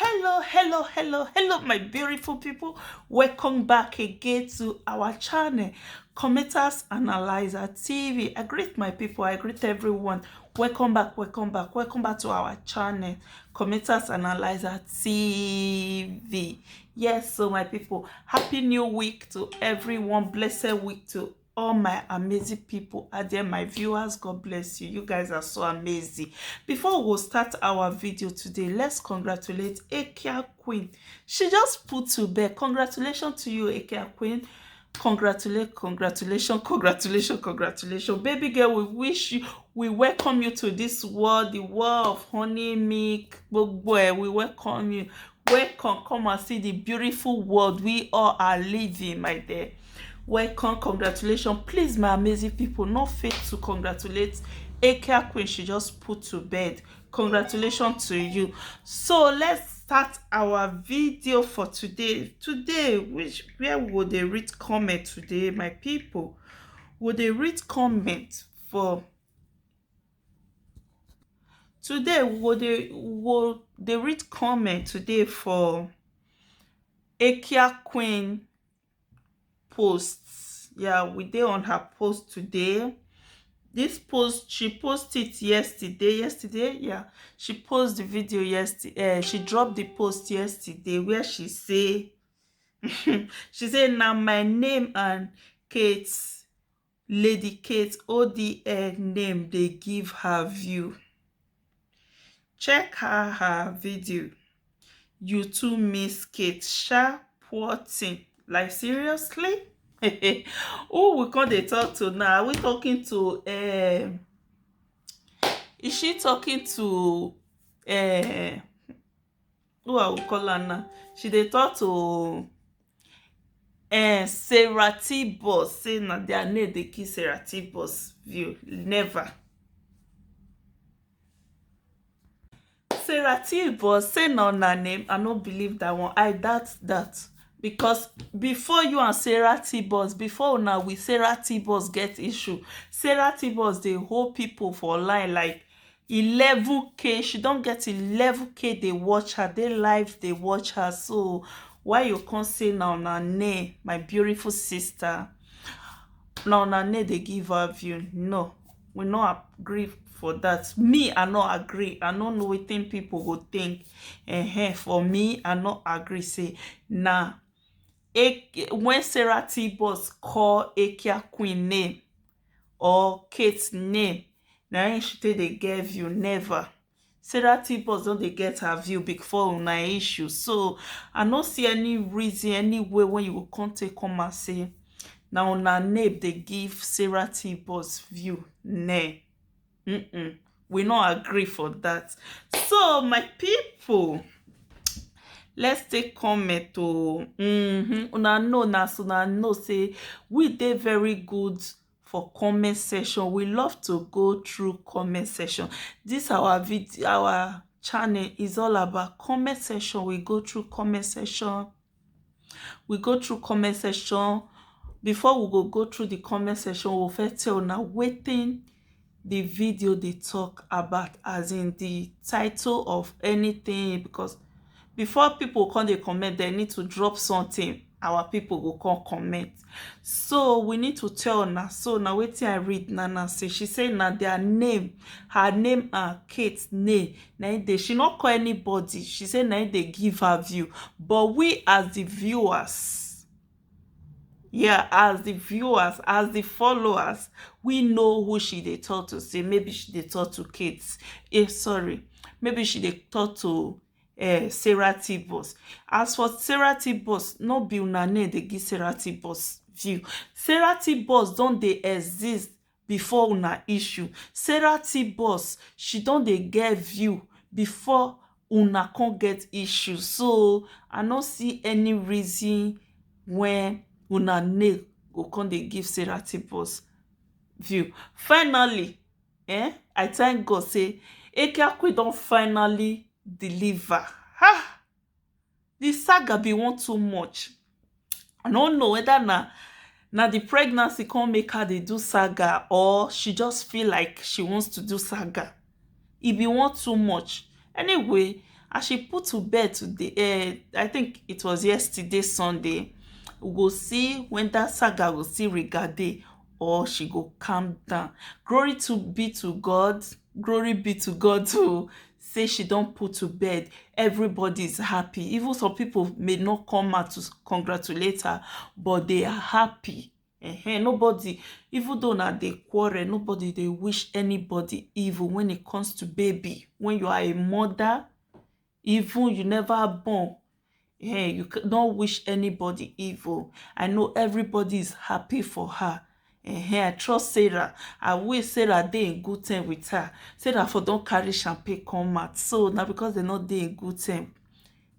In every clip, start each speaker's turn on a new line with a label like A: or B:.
A: Hello, my beautiful people. Welcome back again to our channel, Commenters Analyzer TV. I greet my people, I greet everyone. Welcome back to our channel, Commenters Analyzer TV. Yes, so my people, happy new week to everyone. Blessed week to all my amazing people out there, my viewers. God bless you. You guys are so amazing. Before we start our video today, let's congratulate EKIA Queen. She just put to bed. Congratulations to you, EKIA Queen. Congratulations. Baby girl, we wish you, we welcome you to this world, the world of honey, milk, boy. We welcome you. Welcome, come and see the beautiful world we all are living, my dear. Welcome, congratulations. Please, my amazing people, not fail to congratulate EKIA Queen. She just put to bed. Congratulations to you. So let's start our video for today. Where would they read comment today, my people? Would they read comment for today? Would they read comment today for EKIA Queen posts? Yeah, we did on her post today. This post, she posted it yesterday. Yeah, she posted the video yesterday. She dropped the post yesterday where she say she said, now my name and Kate's Lady Kate ODN name they give her view. Check her video. You too miss Kate. Poor thing. Like seriously? Who we call they talk to now? Are we talking to is she talking to who I will call her now? She they talk to Sarah T Boss. Say na their name they kiss Sarah T Boss view. Never. Sarah T Boss say na her name. I don't believe that one. I doubt that. Because before you and Sarah T Boss, before now with Sarah T Boss get issue, Sarah T Boss they hold people for line like 11K. She don't get 11K. They watch her. They live. They watch her. So why you can't say now na name, my beautiful sister? Now na name they give her view. No, we not agree for that. Me, I not agree. I don't know what think people go think. For me, I not agree. Say nah. When Sarah T Boss call EKIA Queen name or Kate's name, now she take they give you. Never. Sarah T Boss don't they get her view before una issue. So I don't see any reason, any way when you will come and say now una name they give Sarah T Boss view. Nay. We not agree for that. So my people, let's take comment to una know na, so una know say we dey very good for comment section. We love to go through comment section. This our video, our channel is all about comment section. We go through comment section. Before we go through the comment section, we'll first tell now waiting the video they talk about, as in the title of anything, because before people come they comment, they need to drop something. Our people will come comment. So we need to tell now. So now waiting I read Nana say. She say now their name, her name and Kate's name. Now she not call anybody. She say now they give her view. But we as the viewers, yeah, as the viewers, as the followers, we know who she they talk to. Say maybe she they talk to Kate. Maybe she they talk to Sarah T Boss. As for Sarah T Boss, no be una name they give Sarah T Boss view. Sarah T Boss don't they exist before una issue. Sarah T Boss, she don't they get view before una can't get issue. So I don't see any reason when una name go come they give Sarah T Boss view. Finally, I thank God say EKIA Queen don't finally deliver. The saga be want too much. I don't know whether na the pregnancy can't make her they do saga, or she just feel like she wants to do saga. It be want too much. Anyway, as she put to bed today, I think it was yesterday Sunday, we go see when that saga go still regard or she go calm down. Glory to be to God. Glory be to God to say she don put to bed. Everybody is happy. Even some people may not come out to congratulate her, but they are happy. Nobody, even though na dey quarrel, nobody dey wish anybody evil when it comes to baby. When you are a mother, even you never born, you don't wish anybody evil. I know everybody is happy for her. I trust Sarah. I wish Sarah dey in good time with her. Sarah for don carry champagne come out. So now because they not dey in good time.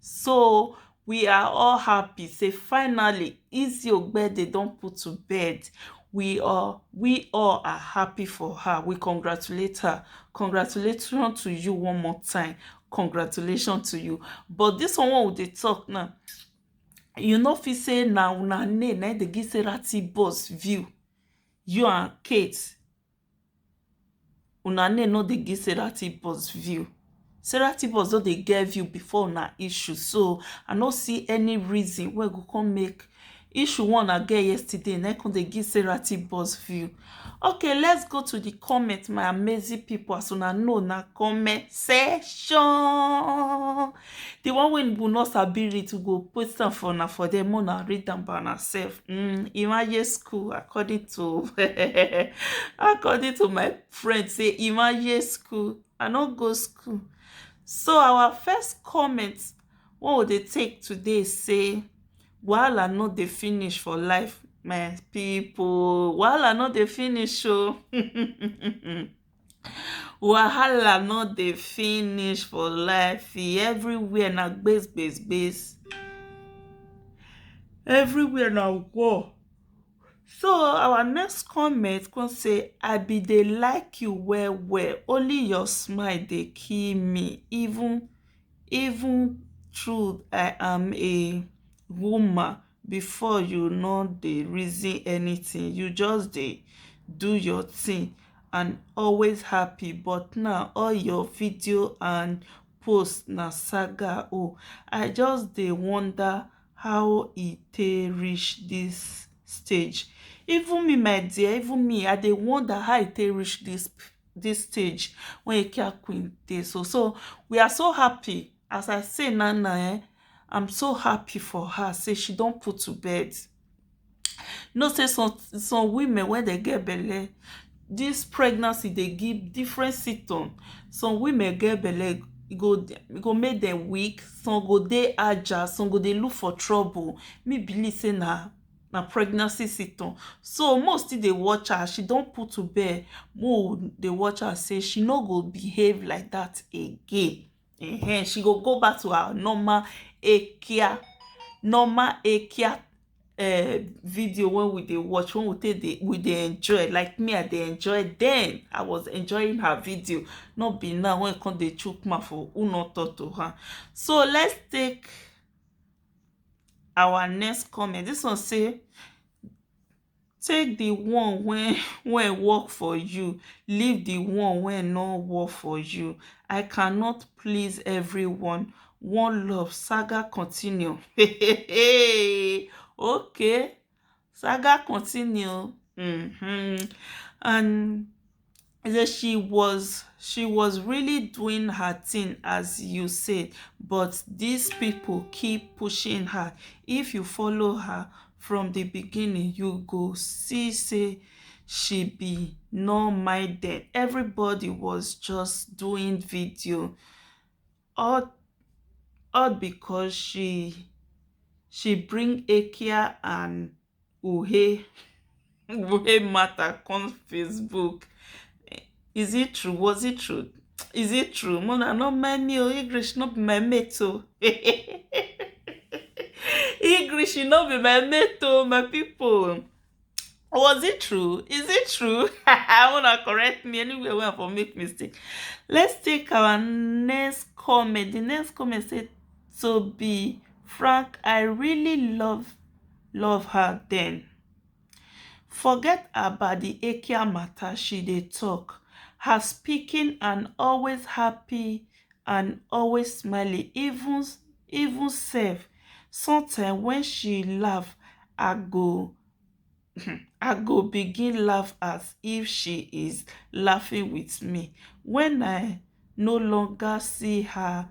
A: So we are all happy. Say finally, Izzy Ogbede don put to bed. We all are happy for her. We congratulate her. Congratulations to you one more time. Congratulations to you. But this one we dey talk now. You know fit say na una name na dey give Sarah T-Boss view. You and Kate. Una name no dey give Sarah T-Boss view. Sarah T-Boss don dey get view before una issue, so I no see any reason wey go come make issue one I get yesterday na come dey give Sarah T-Boss view. Okay, let's go to the comment, my amazing people. As una know na comment section, the one wey will not sabi read to go post am for na for them una read am by herself. Imagine school according to according to my friend say Imagine school. I no go school. So our first comment what we dey take today say wahala no dey finish for life, my people. Wahala no dey finish o. Wahala no dey finish for life. Everywhere na gbes. Everywhere na war. So our next comment can say, I be dey like you well. Only your smile dey kill me. Even true I am a woman. Before you no dey reason anything. You just dey do your thing and always happy. But now all your video and post na saga. Oh, I just dey wonder how e take reach this stage. Even me, my dear, even me, I dey wonder how e take reach this stage when EKIA Queen dey. So we are so happy. As I say now, I'm so happy for her. Say she don put to bed. No say some women when they get belle, this pregnancy they give different symptoms. Some women get belle, e go make them weak. Some go dey agile. Some go dey look for trouble. Me believe say na pregnancy symptom. So most still dey watch her. She don put to bed. More dey watch her say she no go behave like that again. She go back to her normal EKIA video when we dey watch, when we dey enjoy. Like me, I dey enjoy. Then I was enjoying her video. Not be now when come dey chook mouth for who not talk to her. So let's take our next comment. This one say, take the one when work for you, leave the one when no work for you. I cannot please everyone. One love. Saga continue. Okay, saga continue. And she was really doing her thing as you said, but these people keep pushing her. If you follow her from the beginning, you go see say she be no-minded. Everybody was just doing video all because she bring EKIA and Uhe matter come Facebook. Is it true? Was it true? Is it true? Mona no many English not be my mate. English not be my mate, my people. Was it true? Is it true? I wanna correct me anyway when I for make mistake. Let's take our next comment. The next comment said, to be frank, I really love her then. Forget about the EKIA matter she dey talk. Her speaking and always happy and always smiling. Even sef sometimes when she laugh, I go I go begin laugh as if she is laughing with me. When I no longer as see her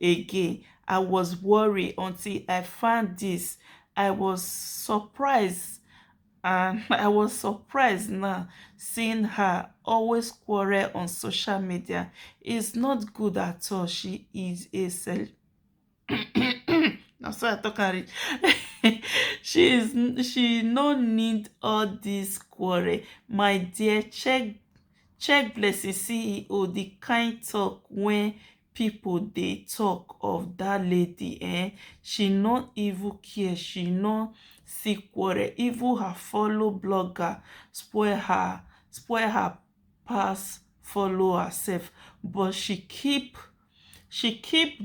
A: again, I was worried until I found this. I was surprised, and I was surprised now seeing her always quarrel on social media. It's not good at all. She is a na so I talk am reach. She no need all this quarrel. My dear, check Blessing CEO, the kind talk when people dey talk of that lady, she no even care. She no see quarrel. Even her follow blogger spoil her pass follow herself, but she keep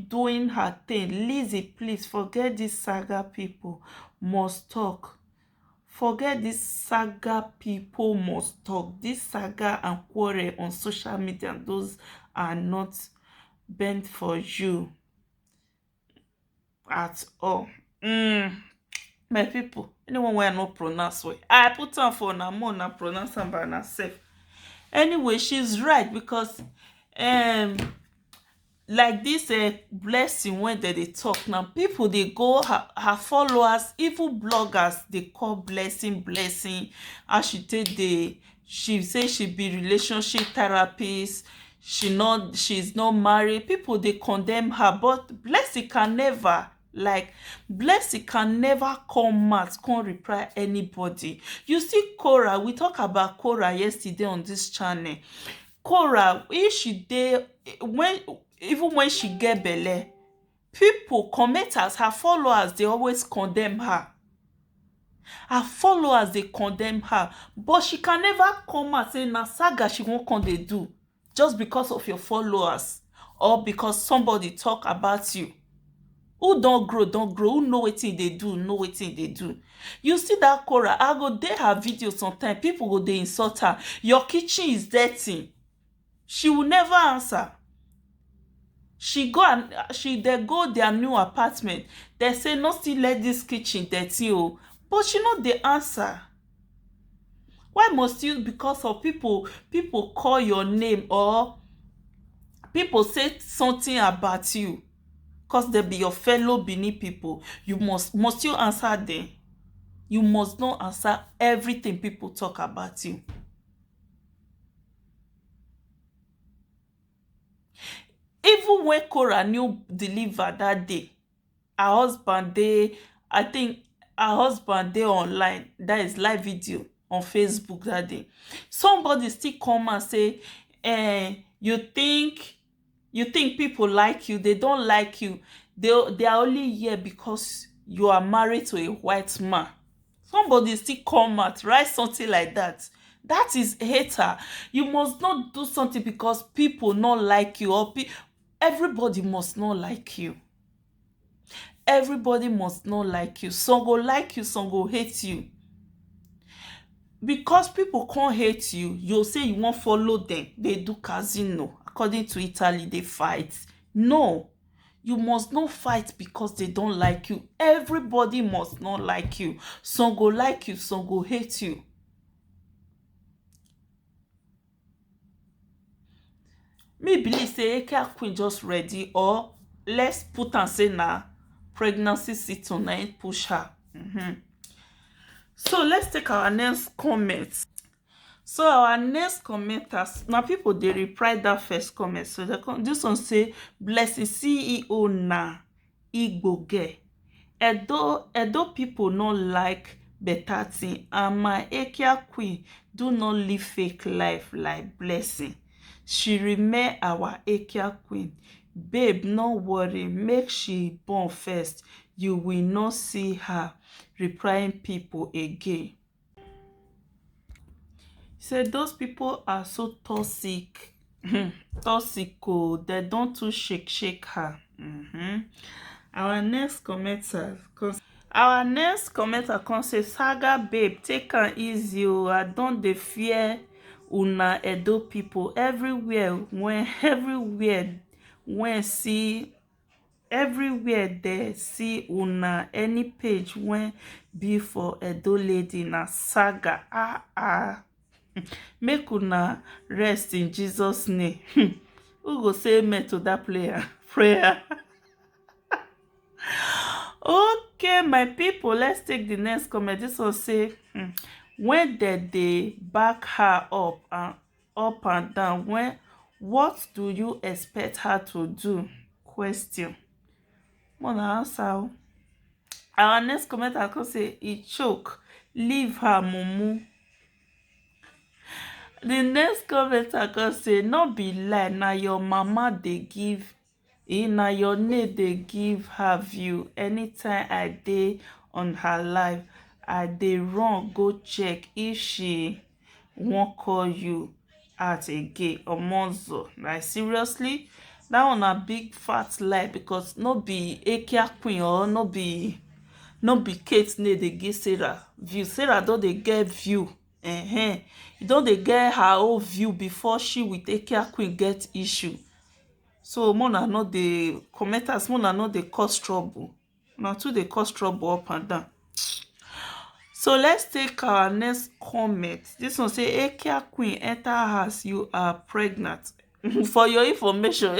A: doing her thing. Lizzie, please forget this saga. People must talk. Forget this saga. People must talk. This saga and quarrel on social media, those are not bent for you at all. My people, anyone wey I no pronounce well, I put am for una more na pronounce am by una sef. Anyway, she's right, because like this Blessing when they talk now, people they go her followers, even bloggers, they call blessing as she say she be relationship therapist. She's not married. People they condemn her, but Blessing can never come out come reply anybody. You see Cora, we talk about Cora yesterday on this channel. Cora, if she dey even when she get belle, people commenters, her followers, they always condemn her. Her followers, they condemn her, but she can never come out say na saga she won't come dey do just because of your followers, or because somebody talk about you. Who don't grow, who know wetin they do, know wetin they do. You see that Cora, I go dey her video sometimes, people go dey insult her. Your kitchen is dirty. She will never answer. They go their new apartment. They say no still let this kitchen dirty, but she no dey answer. Why must you, because of people call your name, or people say something about you, because they be your fellow Benin people, you must you answer them? You must not answer everything people talk about you. Even when Cora new deliver that day, her husband dey online, that is live video on Facebook that day. Somebody still come and say, you think people like you? They don't like you. They are only here because you are married to a white man. Somebody still come out write something like that. That is hater. You must not do something because people not like you, or everybody must not like you. Everybody must not like you. Some go like you, some go hate you. Because people can't hate you, you'll say you won't follow them. They do casino. According to Italy, they fight. No, you must not fight because they don't like you. Everybody must not like you. Some go like you, some go hate you. Me believe say EKIA Queen just ready, or let's put and say na pregnancy symptom na push her. So let's take our next comment. So our next commenters, now people they reply that first comment. So this one say Blessing CEO na Igbo girl. Edo people not like better thing, and my EKIA Queen do not live fake life like Blessing. She remain our EKIA Queen. Babe, no worry, make she born first. You will not see her replying people again. Say those people are so toxic. Toxic, they don't too shake her. Our next commenter can say, Saga babe, take am easy. I don't dey fear una Edo people everywhere when see everywhere they see una any page when be for Edo lady na saga make una rest in Jesus name. Who go say amen to that prayer? Okay, my people, let's take the next comment. This one say when they back her up and down, what do you expect her to do? Question. Wanna answer? Our next comment I could say he choke, leave her mumu. The next comment I could say no be lie, na your mama they give na your name dey give her view. Anytime I dey on her live, I dey run go check if she won't call you out again. Omozo, like seriously, that one a big fat lie, because no be EKIA queen or no be Kate name dey give Sarah view. Sarah don dey get view. You don dey get her own view before she with EKIA queen get issue. So mona no dey commenters, mona no dey cause trouble. Una too dey cause trouble up and down. So let's take our next comment. This one say EKIA queen enter house, you are pregnant. For your information,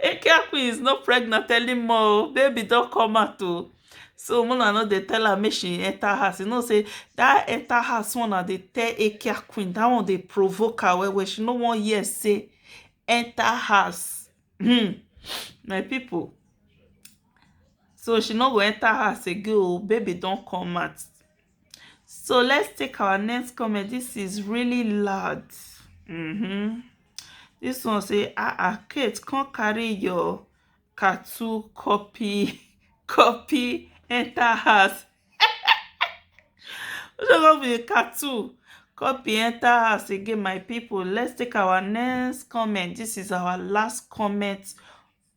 A: EKIA queen is not pregnant anymore. Baby don come out o. So mona no dey tell her make she enter house. You know say that enter house one na dey tell EKIA queen, that one dey provoke her well. She no wan hear say enter house. My people, so she no go enter house again o. Baby don come out. So let's take our next comment. This is really loud. This one say Kate, come carry your cartoon copy enter house. What's gonna be a cartoon copy enter house again, my people? Let's take our next comment. This is our last comment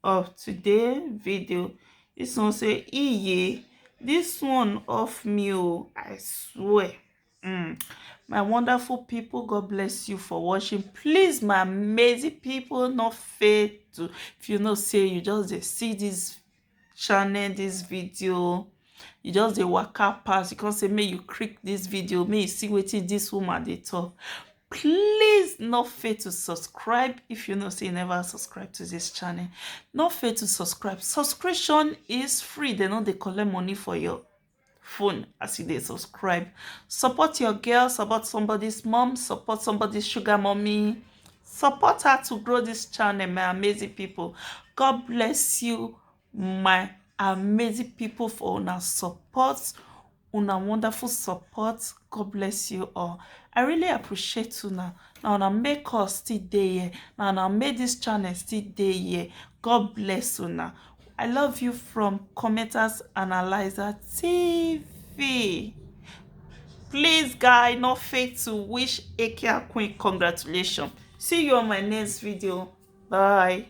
A: of today video. This one say iye, this one off me o, I swear. My wonderful people, God bless you for watching. Please, my amazing people, not fail to, if you know say you just dey see this channel, this video, you just dey waka pass, you can say may you click this video, may you see wetin this woman dey talk. Please not fail to subscribe. If you know say you never subscribe to this channel, not fail to subscribe. Subscription is free. They no dey collect money for your phone as you dey subscribe. Support your girl, support somebody's mom, support somebody's sugar mommy, support her to grow this channel, my amazing people. God bless you, my amazing people, for una support, una wonderful support. God bless you all. I really appreciate una. Now una make us still dey here. Now una make this channel still dey here. God bless una. I love you from Commenters Analyzer TV. Please, guys, not fail to wish EKIA Queen congratulations. See you on my next video. Bye.